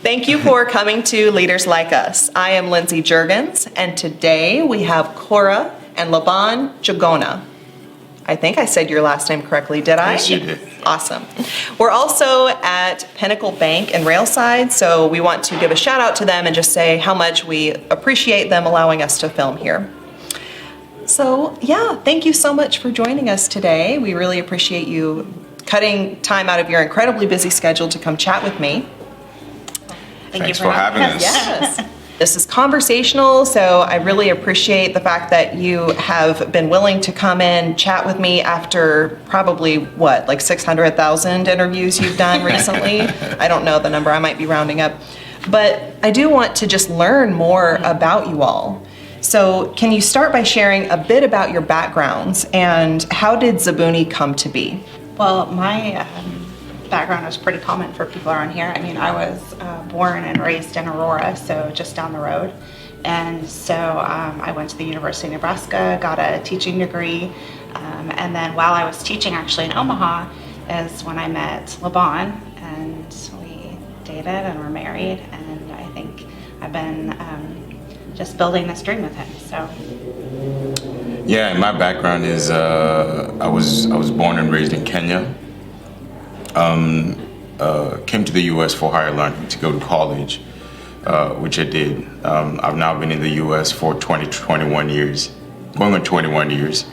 Thank you for coming to Leaders Like Us. I am Lindsay Juergens, and today we have Cora and Laban Njuguna. I think I said your last name correctly, did I? Yes, you did. Awesome. We're also at Pinnacle Bank in Railside, so we want to give a shout out to them and just say how much we appreciate them allowing us to film here. So yeah, thank you so much for joining us today. We really appreciate you cutting time out of your incredibly busy schedule to come chat with me. Thanks for having us. Yes. This is conversational, so I really appreciate the fact that you have been willing to come in, chat with me after probably, what, like 600,000 interviews you've done recently? I don't know the number, I might be rounding up. But I do want to just learn more about you all. So can you start by sharing a bit about your backgrounds and how did Zabuni come to be? Well, my background is pretty common for people around here. I mean, I was born and raised in Aurora, so just down the road. And so I went to the University of Nebraska, got a teaching degree. And then while I was teaching actually in Omaha is when I met Laban, and we dated and were married. And I think I've been just building this dream with him, so. Yeah, my background is I was born and raised in Kenya. Came to the U.S. for higher learning to go to college, which I did. I've now been in the U.S. for 21 years, going on 21 years.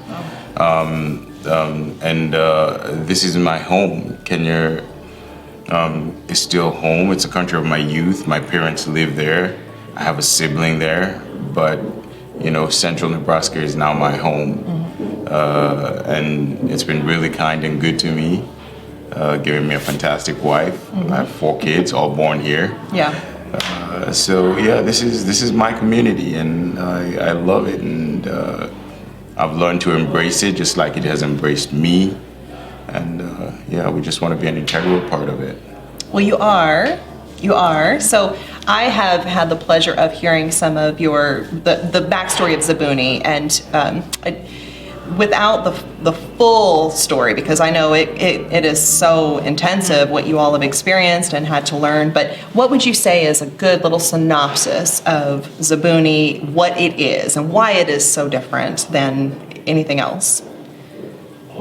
This is my home. Kenya is still home. It's a country of my youth. My parents live there. I have a sibling there, but you know, Central Nebraska is now my home. And it's been really kind and good to me. Giving me a fantastic wife. I have 4 kids, all born here. Yeah. So yeah, this is my community, and I love it, and I've learned to embrace it just like it has embraced me. And yeah, we just want to be an integral part of it. Well, you are. So I have had the pleasure of hearing some of the backstory of Zabuni, and without the full story, because I know it is so intensive what you all have experienced and had to learn, but what would you say is a good little synopsis of Zabuni, what it is and why it is so different than anything else?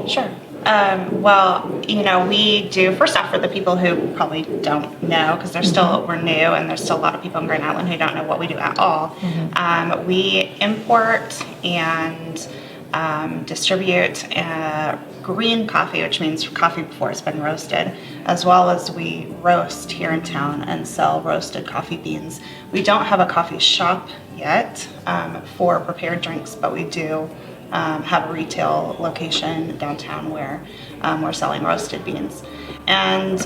Sure. Well, you know, we do, first off, for the people who probably don't know, because we're new, and there's still a lot of people in Grand Island who don't know what we do at all. We import and distribute green coffee, which means coffee before it's been roasted, as well as we roast here in town and sell roasted coffee beans. We don't have a coffee shop yet for prepared drinks, but we do have a retail location downtown where we're selling roasted beans. And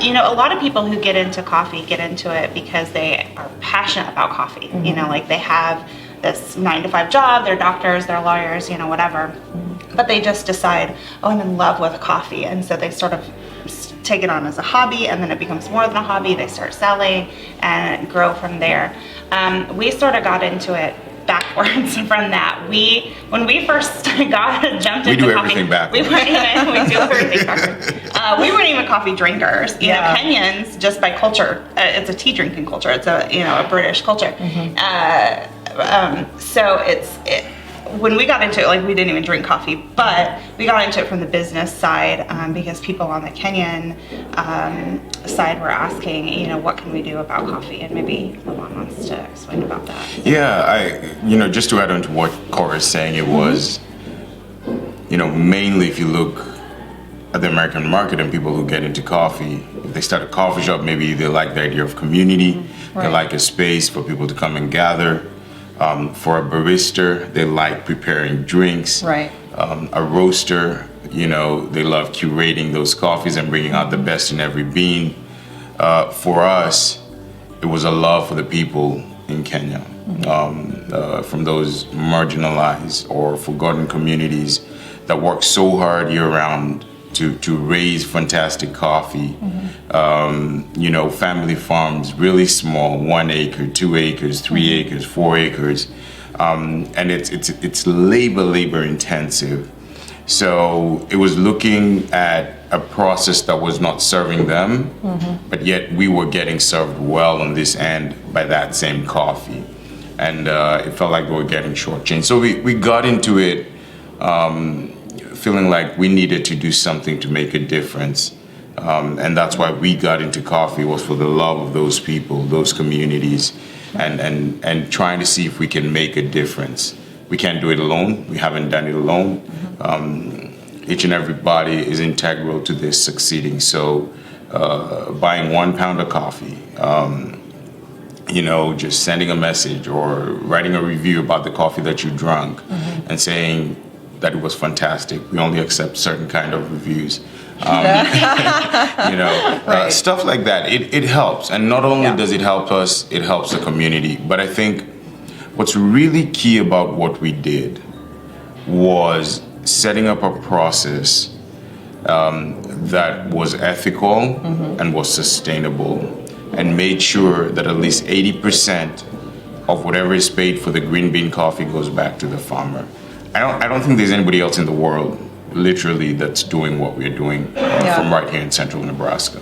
you know, a lot of people who get into coffee get into it because they are passionate about coffee. You know, like they have this 9-to-5 job, they're doctors, they're lawyers, you know, whatever. But they just decide, oh, I'm in love with coffee. And so they sort of take it on as a hobby, and then it becomes more than a hobby. They start selling and grow from there. We sort of got into it backwards from that. When we first jumped into coffee, we do everything backwards. We do everything backwards. We weren't even coffee drinkers. You know, Kenyans, just by culture, it's a tea drinking culture. It's a British culture. So when we got into it, like, we didn't even drink coffee, but we got into it from the business side because people on the Kenyan side were asking, you know, what can we do about coffee? And maybe Laban wants to explain about that. Yeah, just to add on to what Cora is saying, it was, you know, mainly if you look at the American market and people who get into coffee, if they start a coffee shop, maybe they like the idea of community, they like a space for people to come and gather. For a barista, they like preparing drinks. Right. A roaster, you know, they love curating those coffees and bringing out the best in every bean. For us, it was a love for the people in Kenya, from those marginalized or forgotten communities that work so hard year-round to raise fantastic coffee. You know, family farms, really small, 1 acre, 2 acres, 3 acres, 4 acres. And it's labor intensive. So it was looking at a process that was not serving them, but yet we were getting served well on this end by that same coffee. And it felt like we were getting shortchanged. So we got into it feeling like we needed to do something to make a difference. And that's why we got into coffee, was for the love of those people, those communities, and trying to see if we can make a difference. We can't do it alone. We haven't done it alone. Each and every body is integral to this succeeding. So buying 1 pound of coffee, just sending a message or writing a review about the coffee that you drank and saying that it was fantastic. We only accept certain kind of reviews. Right. Stuff like that. It helps. And not only does it help us, it helps the community. But I think what's really key about what we did was setting up a process that was ethical and was sustainable, and made sure that at least 80% of whatever is paid for the green bean coffee goes back to the farmer. I don't think there's anybody else in the world, literally, that's doing what we're doing from right here in central Nebraska.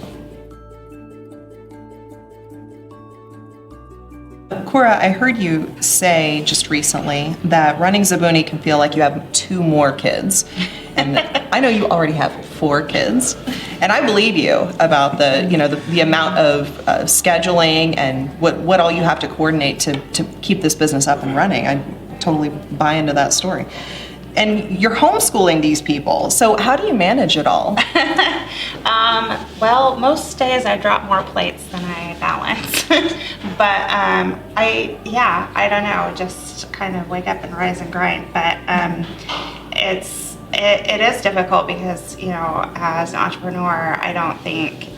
Cora, I heard you say just recently that running Zabuni can feel like you have 2 more kids. And I know you already have 4 kids. And I believe you about the amount of scheduling and what all you have to coordinate to keep this business up and running. I totally buy into that story. And you're homeschooling these people. So how do you manage it all? Well, most days I drop more plates than I balance. But I don't know, just kind of wake up and rise and grind. But it is difficult because, as an entrepreneur, I don't think,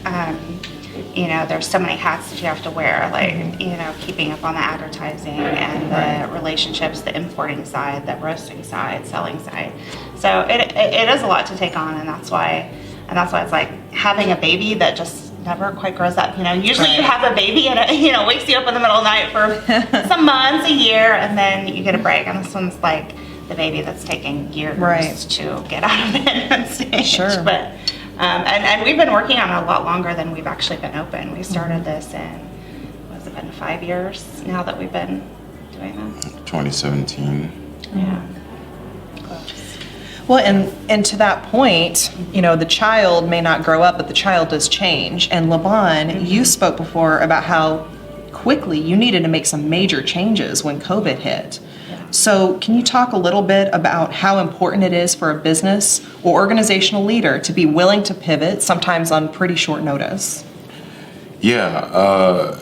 there's so many hats that you have to wear, like, keeping up on the advertising and the relationships, the importing side, the roasting side, selling side. So it is a lot to take on, and that's why it's like having a baby that just never quite grows up. Usually you have a baby and it, wakes you up in the middle of the night for some months, a year, and then you get a break. And this one's like the baby that's taking years to get out of bed and stage. Sure. But and we've been working on it a lot longer than we've actually been open. We started this in, what's it been, 5 years now that we've been doing this? 2017. Yeah. Close. Well, and to that point, the child may not grow up, but the child does change. And Laban, you spoke before about how quickly you needed to make some major changes when COVID hit. So can you talk a little bit about how important it is for a business or organizational leader to be willing to pivot, sometimes on pretty short notice? Yeah,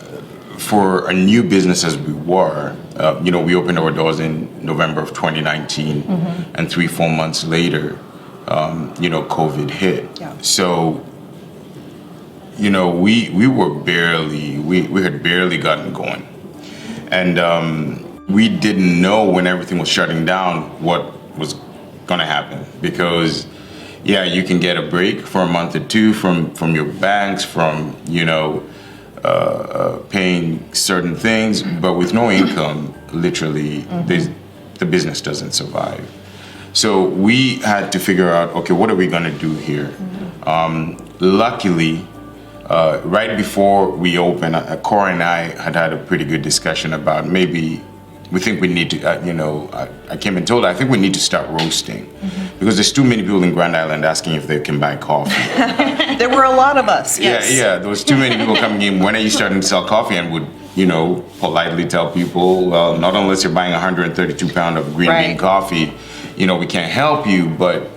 for a new business as we were, we opened our doors in November of 2019, and 3-4 months later, COVID hit. Yeah. So, we had barely gotten going, and we didn't know when everything was shutting down what was going to happen, because you can get a break for a month or 2 from your banks, from paying certain things, but with no income, literally the business doesn't survive. So we had to figure out, okay, what are we going to do here? Luckily, right before we opened, Cora and I had a pretty good discussion about maybe we think we need to, I came and told her, I think we need to start roasting, because there's too many people in Grand Island asking if they can buy coffee. There were a lot of us, yes. Yeah, there was too many people coming in, when are you starting to sell coffee? And would, politely tell people, well, not unless you're buying 132 pound of green bean coffee, we can't help you. But,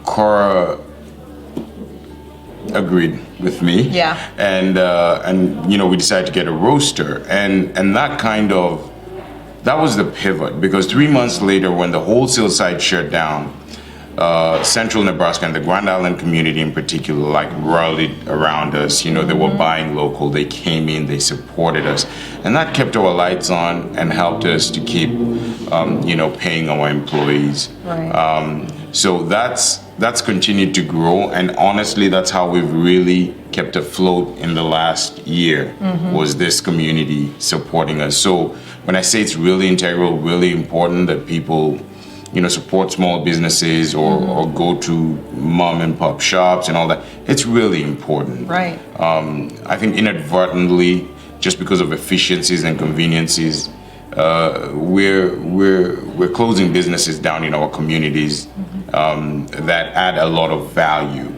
Cora agreed with me. Yeah. And we decided to get a roaster, and that was the pivot, because 3 months later, when the wholesale side shut down, central Nebraska and the Grand Island community in particular rallied around us. They were buying local, they came in, they supported us, and that kept our lights on and helped us to keep paying our employees. Right. So that's continued to grow, and honestly, that's how we've really kept afloat in the last year, was this community supporting us. So when I say it's really integral, really important that people support small businesses or go to mom and pop shops and all that. It's really important. Right. I think inadvertently, just because of efficiencies and conveniences, we're closing businesses down in our communities that add a lot of value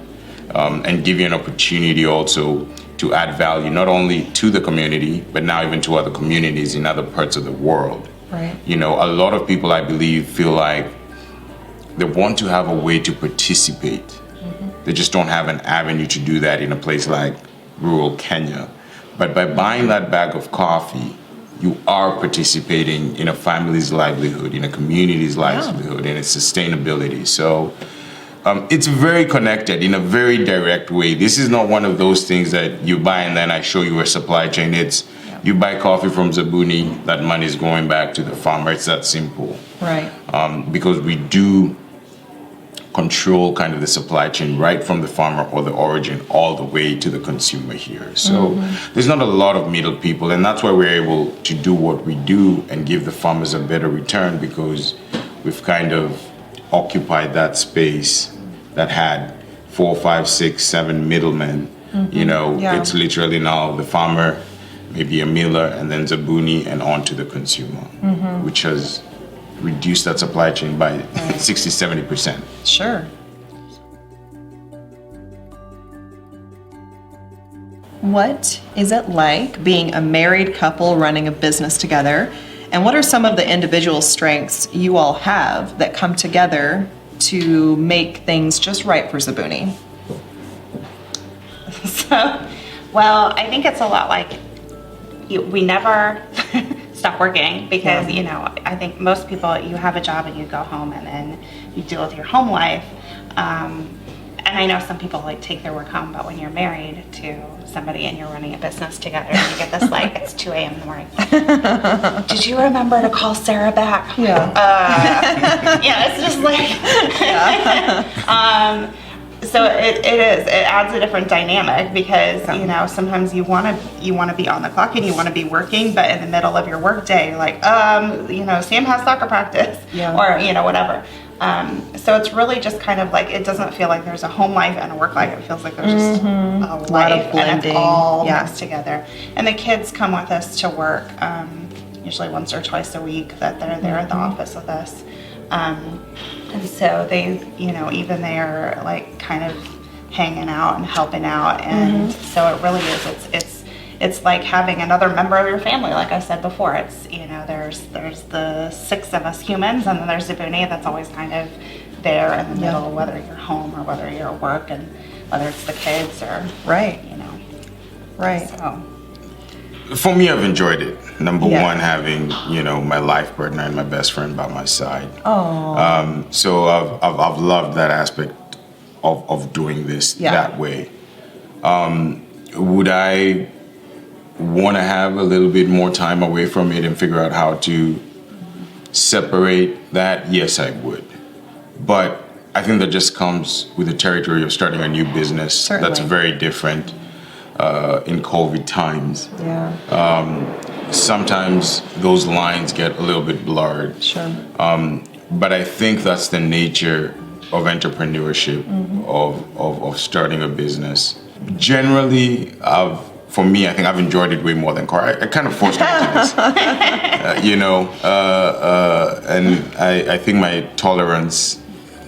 and give you an opportunity also to add value not only to the community but now even to other communities in other parts of the world. Right. A lot of people, I believe, feel like they want to have a way to participate. They just don't have an avenue to do that in a place like rural Kenya. But by buying that bag of coffee, you are participating in a family's livelihood, in a community's livelihood, and its sustainability. So it's very connected in a very direct way. This is not one of those things that you buy and then I show you a supply chain. It's you buy coffee from Zabuni, that money is going back to the farmer. It's that simple. Right. Because we do control kind of the supply chain right from the farmer or the origin all the way to the consumer here. So there's not a lot of middle people, and that's why we're able to do what we do and give the farmers a better return, because we've kind of occupied that space that had 4, 5, 6, 7 middlemen. It's literally now the farmer, maybe a miller, and then Zabuni, and on to the consumer, which has reduced that supply chain by 60, 70%. Sure. What is it like being a married couple running a business together? And what are some of the individual strengths you all have that come together to make things just right for Zabuni? Well, I think it's a lot like we never stop working because, I think most people, you have a job and you go home and then you deal with your home life. And I know some people take their work home, but when you're married to somebody and you're running a business together, you get this it's 2 a.m. in the morning. Did you remember to call Sarah back? Yeah. It's just so it adds a different dynamic because sometimes you want to be on the clock and you want to be working, but in the middle of your work day you're like Sam has soccer practice or whatever. So it's really just kind of it doesn't feel like there's a home life and a work life. It feels like there's just a life and it's all mixed together. And the kids come with us to work usually once or twice a week that they're there at the office with us. And so they, even they're kind of hanging out and helping out. And so it really is, it's like having another member of your family. Like I said before, it's, there's the 6 of us humans, and then there's Zabuni that's always kind of there in the middle, whether you're home or whether you're at work, and whether it's the kids or, Right. So. For me, I've enjoyed it. Number one, having my life partner and my best friend by my side. Oh. So I've loved that aspect of doing this that way. Would I want to have a little bit more time away from it and figure out how to separate that? Yes, I would. But I think that just comes with the territory of starting a new business. Certainly. That's very different. In COVID times. Sometimes those lines get a little bit blurred. Sure. But I think that's the nature of entrepreneurship, of starting a business. Generally, for me, I think I've enjoyed it way more than Cora. I kind of forced me into this. And I think my tolerance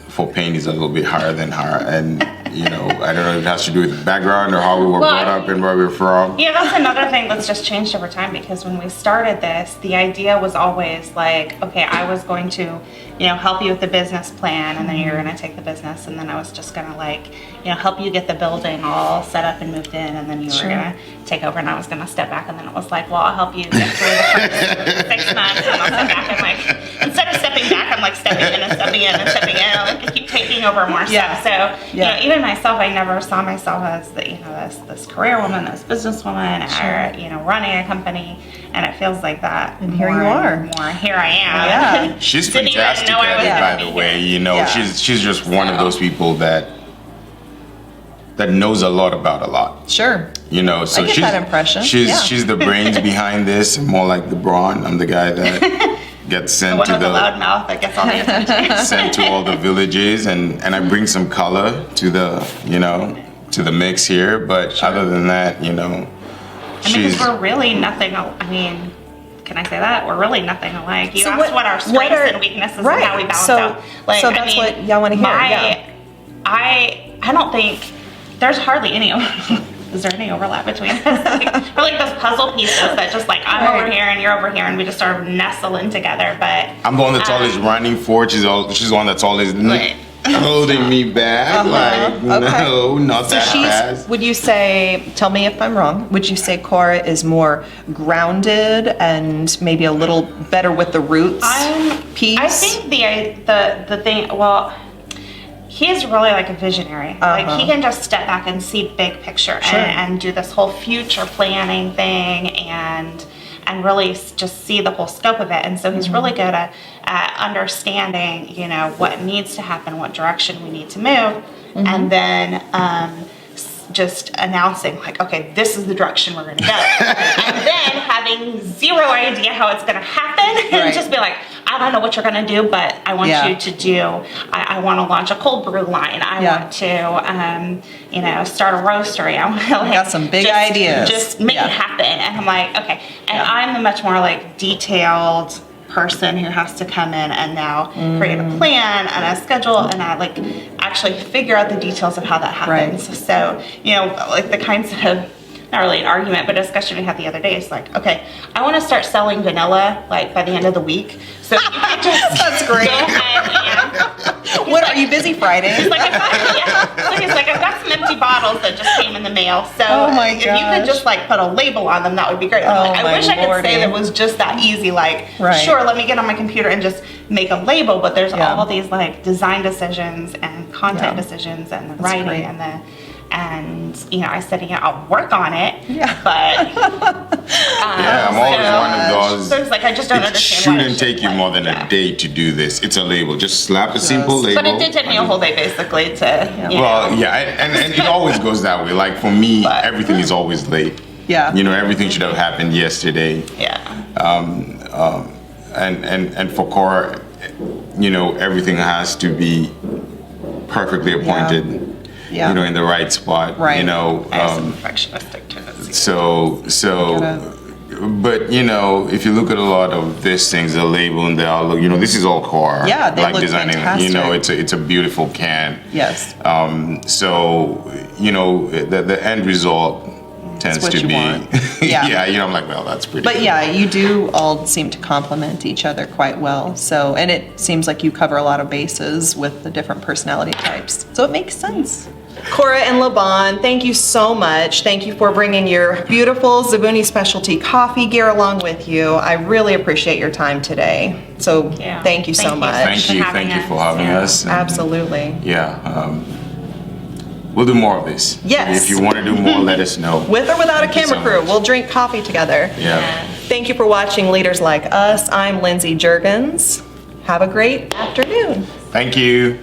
for pain is a little bit higher than her. And I don't know if it has to do with background or how we were brought up and where we're from. Yeah, that's another thing that's just changed over time, because when we started this, the idea was always okay, I was going to, help you with the business plan, and then you're going to take the business, and then I was just going to help you get the building all set up and moved in, and then you were going to take over, and I was going to step back, and then it was well, I'll help you get through the first 6 months, and I'll step back, and instead of stepping back, I'm stepping in and stepping in and stepping in, I keep taking over more stuff. So, even myself, I never saw myself as this career woman, this businesswoman, or running a company, and it feels like that. And here you are. Here I am. Yeah. She's Didn't even fantastic know I was at gonna it, by the be way. here. She's just one of those people that knows a lot about a lot. Sure. So I get that impression. She's the brains behind this, more like the brawn. I'm the guy that gets The sent one to with the loud mouth that gets all the attention. sent to all the villages, and I bring some color to the mix here. But other than that, I mean, she's. because we're really nothing. I mean, can I say that? We're really nothing alike. You So asked what our strengths and weaknesses and how we balance out. Like, so that's what y'all want to hear. I don't think there's hardly any. Is there any overlap between us? We're like those puzzle pieces that just like I'm over here and you're over here and we just sort of nestle in together. But I'm the one that's always running forward. She's the one that's always holding me back. Like, no, not that fast. Would you say, tell me if I'm wrong, would you say Cora is more grounded and maybe a little better with the roots piece? I think the thing, well, he is really like a visionary. Like he can just step back and see big picture and do this whole future planning thing and really just see the whole scope of it. And so he's really good at understanding, what needs to happen, what direction we need to move, and then just announcing like, okay, this is the direction we're going to go, and then having zero idea how it's going to happen, and just be like, I don't know what you're going to do, but I want you to do. I want to launch a cold brew line. I want to, start a roastery. I want to got some big ideas. Just make it happen. And I'm like, okay. And I'm the much more like detailed person who has to come in and now create a plan and a schedule and actually figure out the details of how that happens. So, like the kinds of, not really an argument, but a discussion we had the other day is like, okay, I want to start selling vanilla like by the end of the week. So if you could just That's great. go ahead and What, are you busy Friday? he's like, I've got some empty bottles that just came in the mail. So if you could just like put a label on them, that would be great. I'm like, I wish I could say that it was just that easy. Like, sure, let me get on my computer and just make a label. But there's all these like design decisions and content decisions and the writing and I said, I'll work on it. But I'm always one of those. So it's like I just don't It understand. shouldn't take you more than a day to do this. It's a label. Just slap a simple label. But it did take me a whole day basically to. And it always goes that way. Like for me, everything is always late. Yeah. Everything should have happened yesterday. And for Cora, everything has to be perfectly appointed. In the right spot. Right. I have some perfectionistic tendencies. But if you look at a lot of these things, the label and the outlook, this is all Cora. Yeah, they like look designing. fantastic. It's a beautiful can. Yes. The end result tends what to you be. want. Yeah. I'm like, well, that's pretty. But good. you do all seem to complement each other quite well. So, and it seems like you cover a lot of bases with the different personality types. So it makes sense. Cora and Laban, thank you so much. Thank you for bringing your beautiful Zabuni specialty coffee gear along with you. I really appreciate your time today. So thank you so much. Thank you for having us. Absolutely. We'll do more of this. Yes. If you want to do more, let us know. With or without a camera crew, much. we'll drink coffee together. Yeah. Thank you for watching Leaders Like Us. I'm Lindsay Juergens. Have a great afternoon. Thank you.